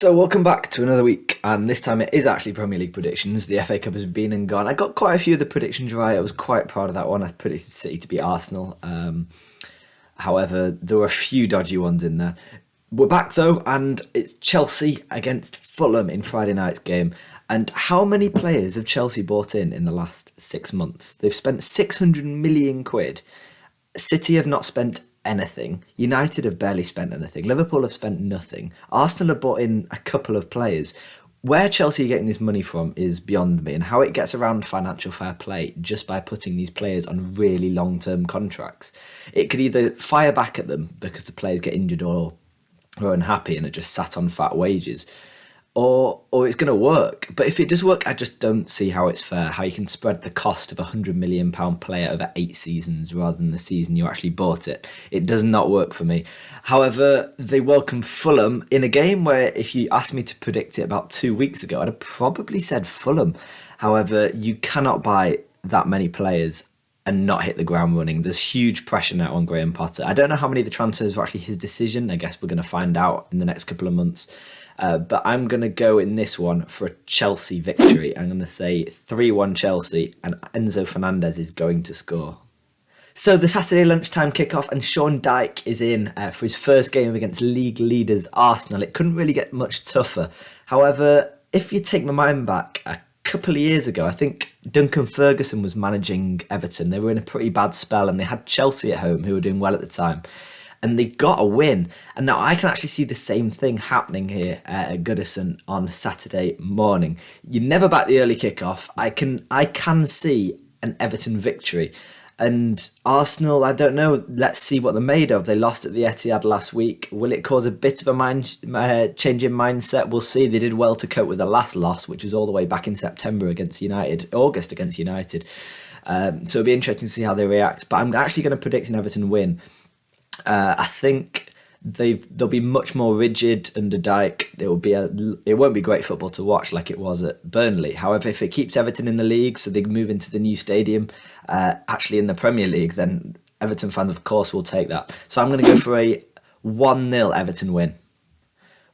So welcome back to another week, and this time it is actually Premier League predictions. The FA Cup has been and gone. I got quite a few of the predictions right. I was quite proud of that one. I predicted City to beat Arsenal. However, there were a few dodgy ones in there. We're back though, and it's Chelsea against Fulham in Friday night's game. And how many players have Chelsea bought in the last 6 months? They've spent 600 million quid. City have not spent anything. United have barely spent anything. Liverpool have spent nothing. Arsenal have bought in a couple of players. Where Chelsea are getting this money from is beyond me, and how it gets around financial fair play just by putting these players on really long-term contracts. It could either fire back at them because the players get injured or are unhappy and are just sat on fat wages, or it's going to work. But if it does work, I just don't see how it's fair, how you can spread the cost of £100 million player over 8 seasons rather than the season you actually bought it. It does not work for me. However, they welcome Fulham in a game where if you asked me to predict it about 2 weeks ago, I'd have probably said Fulham. However, you cannot buy that many players and not hit the ground running. There's huge pressure now on Graham Potter. I don't know how many of the transfers were actually his decision. I guess we're going to find out in the next couple of months. But I'm going to go in this one for a Chelsea victory. I'm going to say 3-1 Chelsea, and Enzo Fernandez is going to score. So the Saturday lunchtime kickoff, and Sean Dyche is in for his first game against league leaders Arsenal. It couldn't really get much tougher. However, if you take my mind back a couple of years ago, I think Duncan Ferguson was managing Everton. They were in a pretty bad spell, and they had Chelsea at home, who were doing well at the time. And they got a win. And now I can actually see the same thing happening here at Goodison on Saturday morning. You never back the early kickoff. I can see an Everton victory. And Arsenal, I don't know. Let's see what they're made of. They lost at the Etihad last week. Will it cause a bit of a change in mindset? We'll see. They did well to cope with the last loss, which was all the way back in September against United, August against United. So it'll be interesting to see how they react. But I'm actually going to predict an Everton win. I think they'll be much more rigid under Dyche. It won't be great football to watch like it was at Burnley. However, if it keeps Everton in the league, so they move into the new stadium, actually in the Premier League, then Everton fans, of course, will take that. So I'm going to go for a 1-0 Everton win.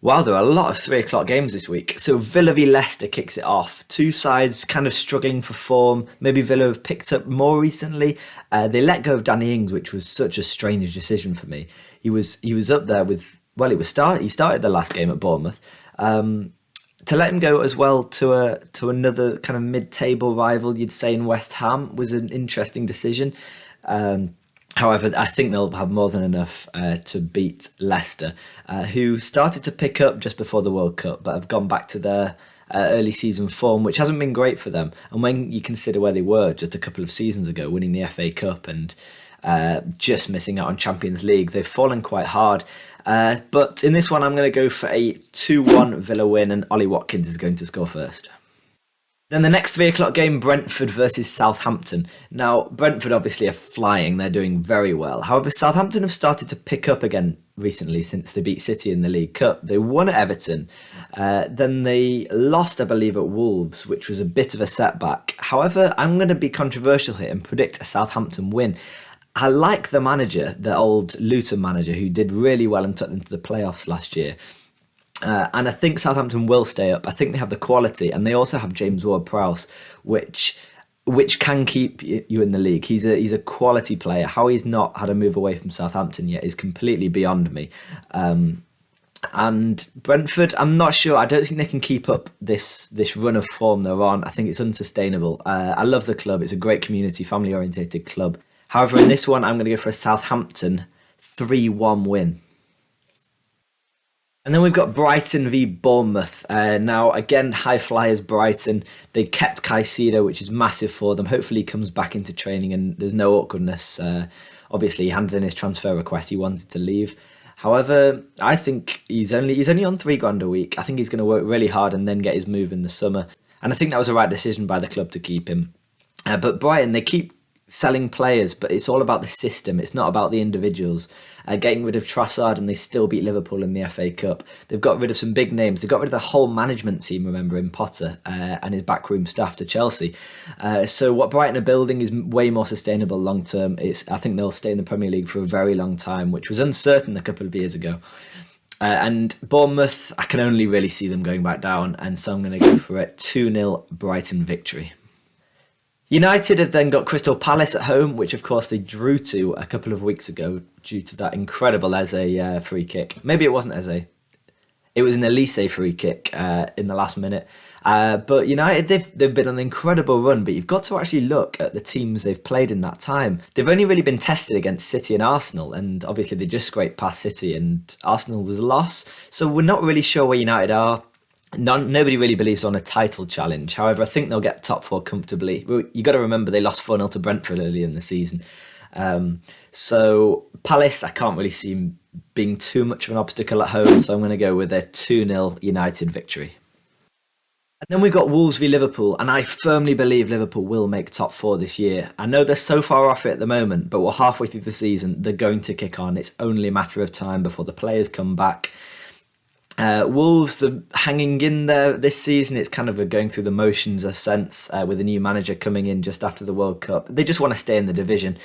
Wow, there are a lot of 3 o'clock games this week. So Villa v Leicester kicks it off. Two sides kind of struggling for form. Maybe Villa have picked up more recently. They let go of Danny Ings, which was such a strange decision for me. He was up there with, well, he started the last game at Bournemouth. To let him go as well to another kind of mid-table rival, you'd say, in West Ham was an interesting decision. However, I think they'll have more than enough to beat Leicester, who started to pick up just before the World Cup, but have gone back to their early season form, which hasn't been great for them. And when you consider where they were just a couple of seasons ago, winning the FA Cup and just missing out on Champions League, they've fallen quite hard. But in this one, I'm going to go for a 2-1 Villa win, and Ollie Watkins is going to score first. Then the next 3 o'clock game, Brentford versus Southampton. Now, Brentford obviously are flying. They're doing very well. However, Southampton have started to pick up again recently since they beat City in the League Cup. They won at Everton. Then they lost, I believe, at Wolves, which was a bit of a setback. However, I'm going to be controversial here and predict a Southampton win. I like the manager, the old Luton manager, who did really well and took them to the playoffs last year. And I think Southampton will stay up. I think they have the quality, and they also have James Ward-Prowse, which can keep you in the league. He's a quality player. How he's not had a move away from Southampton yet is completely beyond me. And Brentford, I'm not sure. I don't think they can keep up this run of form they're on. I think it's unsustainable. I love the club. It's a great community, family-orientated club. However, in this one, I'm going to go for a Southampton 3-1 win. And then we've got Brighton v Bournemouth. Now, again, high flyers Brighton. They kept Caicedo, which is massive for them. Hopefully he comes back into training and there's no awkwardness. Obviously, he handed in his transfer request. He wanted to leave. However, I think he's only on £3,000 a week. I think he's going to work really hard and then get his move in the summer. And I think that was the right decision by the club to keep him. But Brighton, they keep selling players, but it's all about the system. It's not about the individuals. Getting rid of Trossard, and they still beat Liverpool in the FA Cup. They've got rid of some big names. They got rid of the whole management team, remember, in Potter and his backroom staff to Chelsea. So what Brighton are building is way more sustainable long term. I think they'll stay in the Premier League for a very long time, which was uncertain a couple of years ago. And Bournemouth, I can only really see them going back down, and so I'm going to go for a 2-0 Brighton victory. United have then got Crystal Palace at home, which of course they drew to a couple of weeks ago due to that incredible Eze free kick. Maybe it wasn't Eze. It was an Elise free kick in the last minute. But United, they've been on an incredible run, but you've got to actually look at the teams they've played in that time. They've only really been tested against City and Arsenal, and obviously they just scraped past City, and Arsenal was a loss. So we're not really sure where United are. Nobody really believes on a title challenge. However, I think they'll get top four comfortably. You got to remember they lost 4-0 to Brentford early in the season. So Palace, I can't really see being too much of an obstacle at home, so I'm going to go with a 2-0 United victory. And then we've got Wolves v Liverpool, and I firmly believe Liverpool will make top four this year. I know they're so far off it at the moment, but we're halfway through the season. They're going to kick on. It's only a matter of time before the players come back. Wolves, they're hanging in there this season. It's kind of a going through the motions of sense with a new manager coming in just after the World Cup. They just want to stay in the division.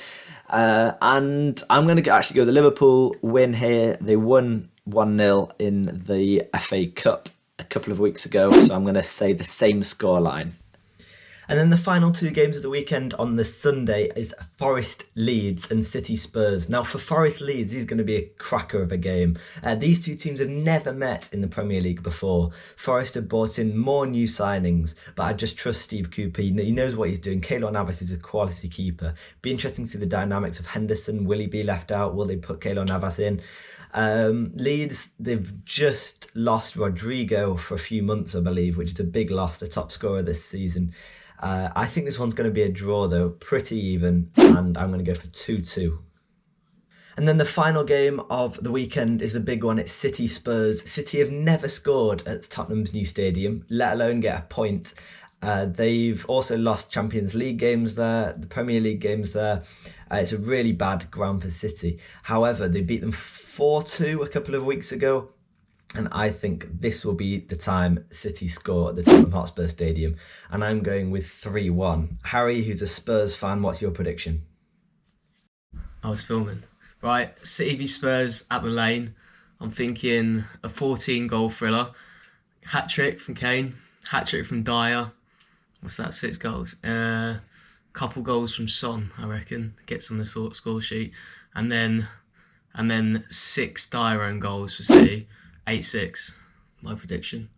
And I'm going to actually go the Liverpool win here. They won 1-0 in the FA Cup a couple of weeks ago, so I'm going to say the same scoreline. And then the final two games of the weekend on the Sunday is Forest Leeds and City Spurs. Now for Forest Leeds, this is going to be a cracker of a game. These two teams have never met in the Premier League before. Forest have brought in more new signings, but I just trust Steve Cooper. He knows what he's doing. Keylor Navas is a quality keeper. Be interesting to see the dynamics of Henderson. Will he be left out? Will they put Keylor Navas in? Leeds, they've just lost Rodrigo for a few months, I believe, which is a big loss, the top scorer this season. I think this one's going to be a draw, though, pretty even, and I'm going to go for 2-2. And then the final game of the weekend is the big one. It's City Spurs. City have never scored at Tottenham's new stadium, let alone get a point. They've also lost Champions League games there, the Premier League games there. It's a really bad ground for City. However, they beat them 4-2 a couple of weeks ago. And I think this will be the time City score at the Tottenham Hotspur Stadium. And I'm going with 3-1. Harry, who's a Spurs fan, what's your prediction? I was filming. Right, City v Spurs at the Lane. I'm thinking a 14-goal thriller. Hat-trick from Kane. Hat-trick from Dyer. What's that, 6 goals? Couple goals from Son, I reckon. Gets on the score sheet. And then 6 Dyer own goals for City. 8-6, my prediction.